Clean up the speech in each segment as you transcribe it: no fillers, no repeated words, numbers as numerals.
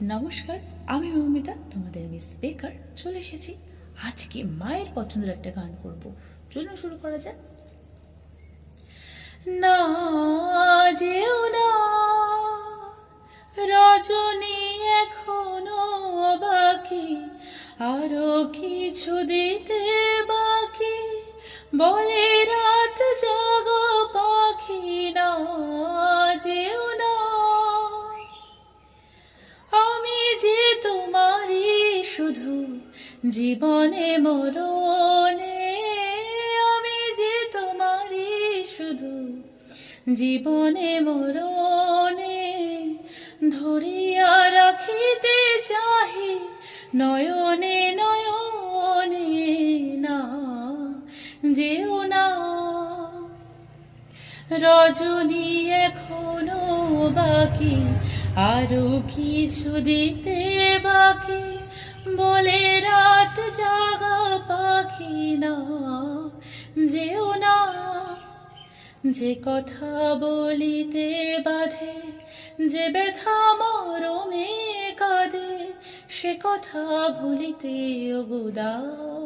নমস্কার, আমি মৌমিতা, তোমাদের মিস বেকার চলে এসেছি। আজকে মায়ের পছন্দের একটা গান করব। চলুন শুরু করা যাক। না যেও না রজনী, এখনো বাকি, আরো কিছু দিতে বাকি, বলে রাত জাগো পাখি। না যেও না, আমি যে তোমারই শুধু জীবনে মরণে, আমি যে তোমারই শুধু জীবনে মরণে, ধরিয়া রাখিতে চাহি নয়নে নয়নে। না যেও না রজনী, এখনো বাকি, আরো কিছু দিতে বাকি, বলে রাত জাগা পাখি। না যেও না, যে কথা বলিতে বাধে, যে ব্যথা মরমে কাঁদে, সে কথা ভুলিতে ওগো দাও।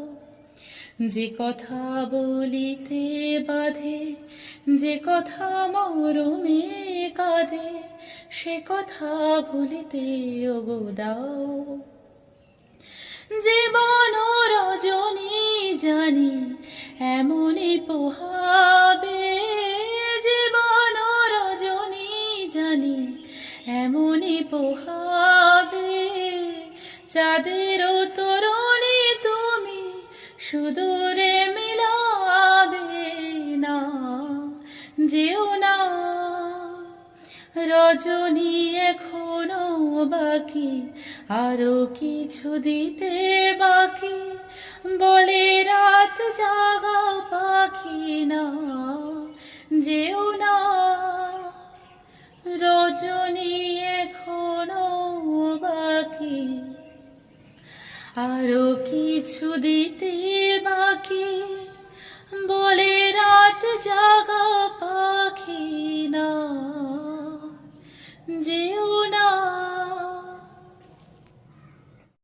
যে কথা বলিতে বাধে, যে কথা মরমে কাঁদে, সে কথা ভুলিতে ওগো দাও। জীবন রজনী জানি এমনই পোহাবে, জীবন রজনী জানি এমনই পোহাবে, চাঁদের তরুণী তুমি সুদূরে মিলাবে। না যেও না রজনী, এখনো বাকি, আরো কিছু দিতে বাকি, বলে রাত জাগা পাখি। না যেও না রজনী, এখনো বাকি, আরো কিছু দিতে বাকি।